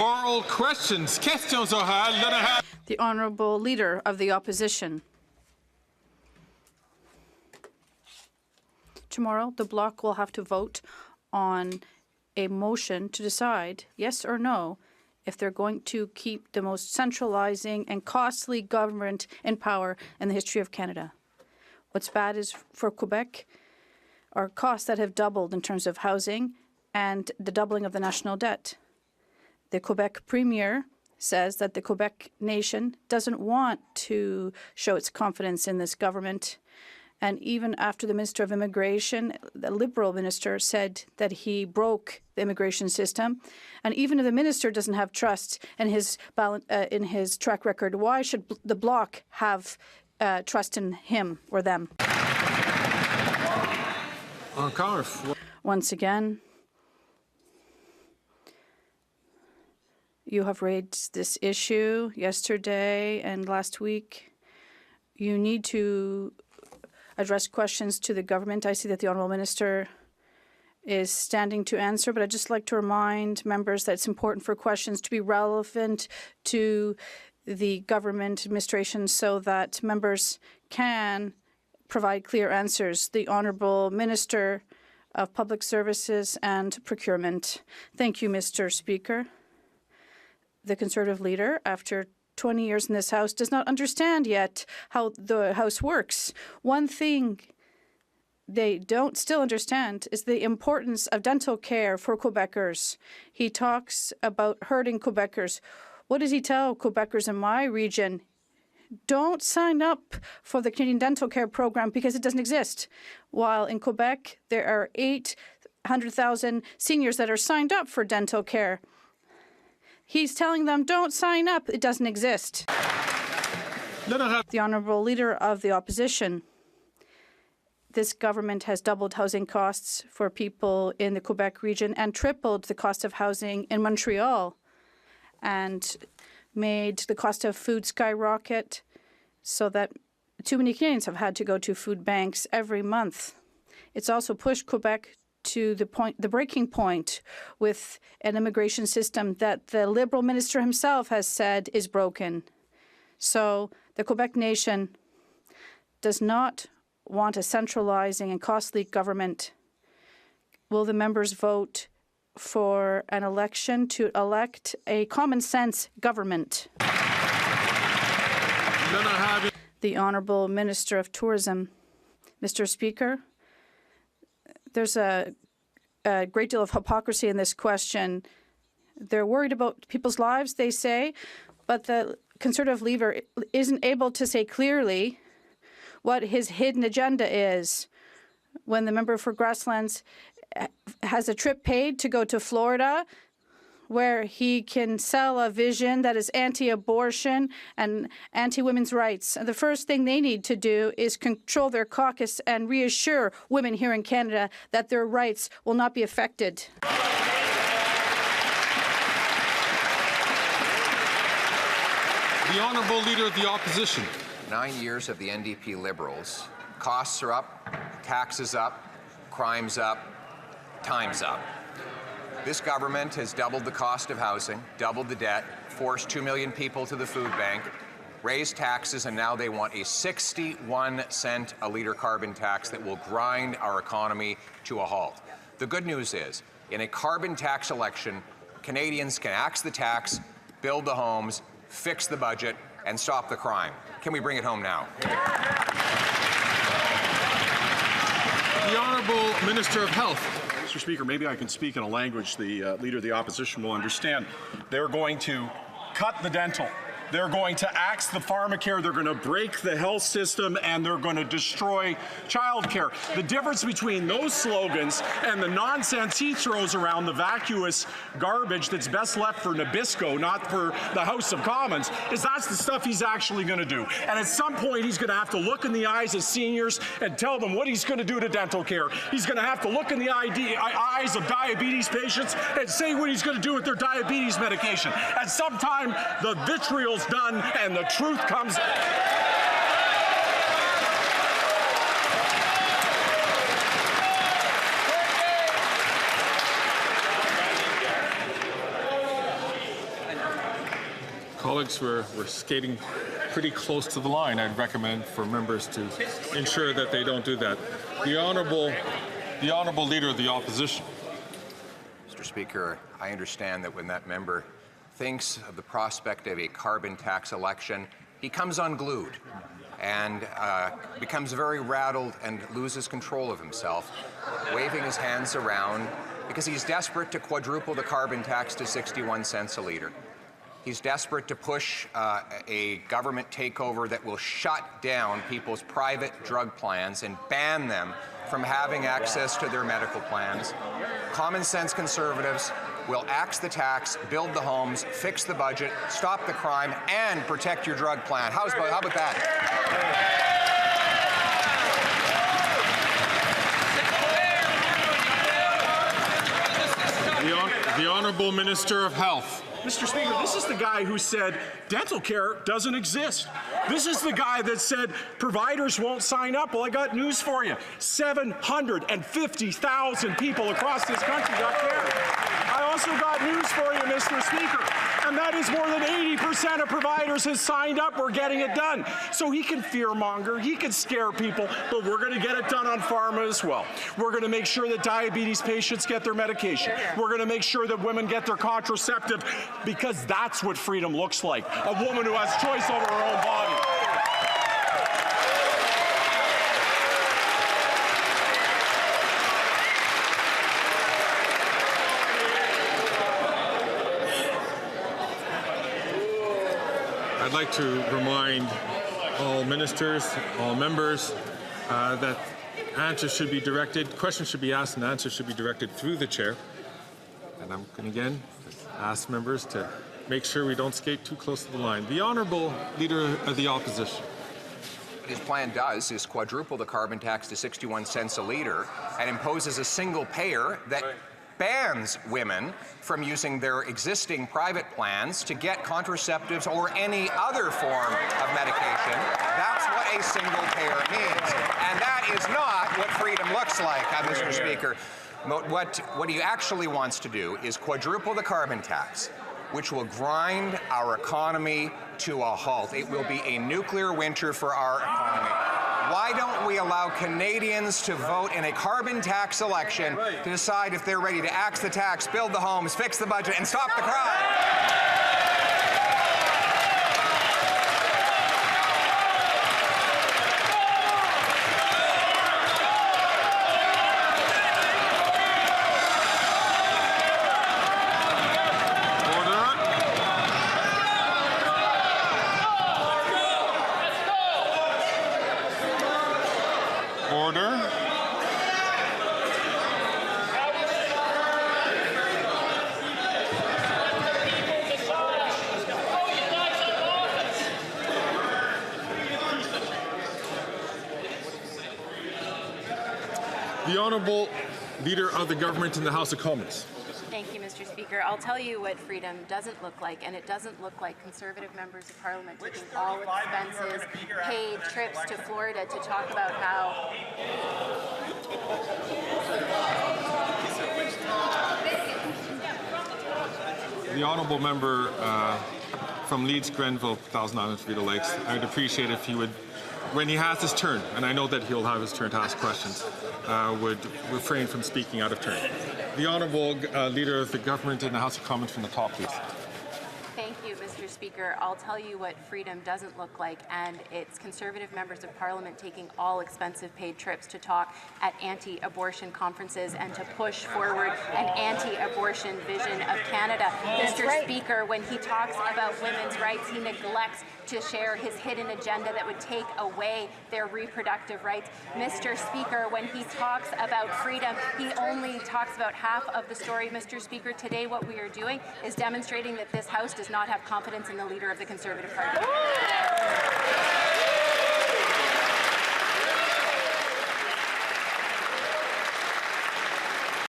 Oral questions. Questions orales. The Honourable Leader of the Opposition. Tomorrow, the Bloc will have to vote on a motion to decide, yes or no, if they're going to keep the most centralizing and costly government in power in the history of Canada. What's bad is for Quebec are costs that have doubled in terms of housing and the doubling of the national debt. The Quebec Premier says that the Quebec nation doesn't want to show its confidence in this government. And even after the Minister of Immigration, the Liberal minister, said that he broke the immigration system, and even if the minister doesn't have trust in his track record, why should the Bloc have trust in him or them? Once again, you have raised this issue yesterday and last week. You need to address questions to the government. I see that the Honourable Minister is standing to answer, but I'd just like to remind members that it's important for questions to be relevant to the government administration so that members can provide clear answers. The Honourable Minister of Public Services and Procurement. Thank you, Mr. Speaker. The Conservative leader, after 20 years in this House, does not understand yet how the House works. One thing they don't still understand is the importance of dental care for Quebecers. He talks about hurting Quebecers. What does he tell Quebecers in my region? Don't sign up for the Canadian Dental Care Program because it doesn't exist. While in Quebec, there are 800,000 seniors that are signed up for dental care. He's telling them, don't sign up. It doesn't exist. The Honourable Leader of the Opposition. This government has doubled housing costs for people in the Quebec region and tripled the cost of housing in Montreal and made the cost of food skyrocket so that too many Canadians have had to go to food banks every month. It's also pushed Quebec to the breaking point with an immigration system that the Liberal minister himself has said is broken. So the Quebec nation does not want a centralizing and costly government. Will the members vote for an election to elect a common sense government? The Honourable Minister of Tourism. Mr. Speaker, there's a great deal of hypocrisy in this question. They're worried about people's lives, they say, but the Conservative leader isn't able to say clearly what his hidden agenda is. When the member for Grasslands has a trip paid to go to Florida, where he can sell a vision that is anti-abortion and anti-women's rights. And the first thing they need to do is control their caucus and reassure women here in Canada that their rights will not be affected. The Honourable Leader of the Opposition. 9 years of the NDP Liberals. Costs are up, taxes up, crime's up, time's up. This government has doubled the cost of housing, doubled the debt, forced 2 million people to the food bank, raised taxes, and now they want a 61-cent a litre carbon tax that will grind our economy to a halt. The good news is, in a carbon tax election, Canadians can axe the tax, build the homes, fix the budget, and stop the crime. Can we bring it home now? The Honourable Minister of Health. Mr. Speaker, maybe I can speak in a language the Leader of the Opposition will understand. They're going to cut the dental. They're going to axe the pharmacare, they're going to break the health system, and they're going to destroy childcare. The difference between those slogans and the nonsense he throws around, the vacuous garbage that's best left for Nabisco, not for the House of Commons, is that's the stuff he's actually going to do. And at some point, he's going to have to look in the eyes of seniors and tell them what he's going to do to dental care. He's going to have to look in the eyes of diabetes patients and say what he's going to do with their diabetes medication. At some time, the vitriol's done and the truth comes. Colleagues, we're skating pretty close to the line. I'd recommend for members to ensure that they don't do that. The Honourable Leader of the Opposition. Mr. Speaker, I understand that when that member thinks of the prospect of a carbon tax election, he comes unglued and becomes very rattled and loses control of himself, waving his hands around because he's desperate to quadruple the carbon tax to 61 cents a litre. He's desperate to push a government takeover that will shut down people's private drug plans and ban them from having access to their medical plans. Common sense conservatives will axe the tax, build the homes, fix the budget, stop the crime, and protect your drug plan. How about that? The Honourable Minister of Health. Mr. Speaker, this is the guy who said dental care doesn't exist. This is the guy that said providers won't sign up. Well, I got news for you. 750,000 people across this country got care. I also got news for you, Mr. Speaker, and that is more than 80% of providers has signed up. We're getting it done. So he can fearmonger, he can scare people, but we're going to get it done on pharma as well. We're going to make sure that diabetes patients get their medication. We're going to make sure that women get their contraceptive, because that's what freedom looks like. A woman who has choice over her own body. I'd like to remind all ministers, all members, that answers should be directed, questions should be asked and answers should be directed through the chair. And I'm going to again ask members to make sure we don't skate too close to the line. The Honourable Leader of the Opposition. What his plan does is quadruple the carbon tax to 61 cents a litre and imposes a single payer that bans women from using their existing private plans to get contraceptives or any other form of medication. That's what a single payer means. And that is not what freedom looks like, Mr. Speaker. What he actually wants to do is quadruple the carbon tax, which will grind our economy to a halt. It will be a nuclear winter for our economy. Why don't we allow Canadians to vote in a carbon tax election to decide if they're ready to axe the tax, build the homes, fix the budget, and stop the crime? Order. The Honourable Leader of the Government in the House of Commons. Thank you, Mr. Speaker. I'll tell you what freedom doesn't look like, and it doesn't look like Conservative members of Parliament taking all expenses, paid trips to Florida to talk about how... The Honourable Member from Leeds, Grenville, Thousand Islands, Vita Lakes, I'd appreciate if he would, when he has his turn, and I know that he'll have his turn to ask questions, would refrain from speaking out of turn. The Honourable Leader of the Government in the House of Commons from the top, please. Thank you, Mr. Speaker. I'll tell you what freedom doesn't look like, and it's Conservative members of Parliament taking all expensive paid trips to talk at anti-abortion conferences and to push forward an anti-abortion vision of Canada. Mr. Speaker, when he talks about women's rights, he neglects to share his hidden agenda that would take away their reproductive rights. Mr. Speaker, when he talks about freedom, he only talks about half of the story. Mr. Speaker, today what we are doing is demonstrating that this House does not have confidence in the leader of the Conservative Party.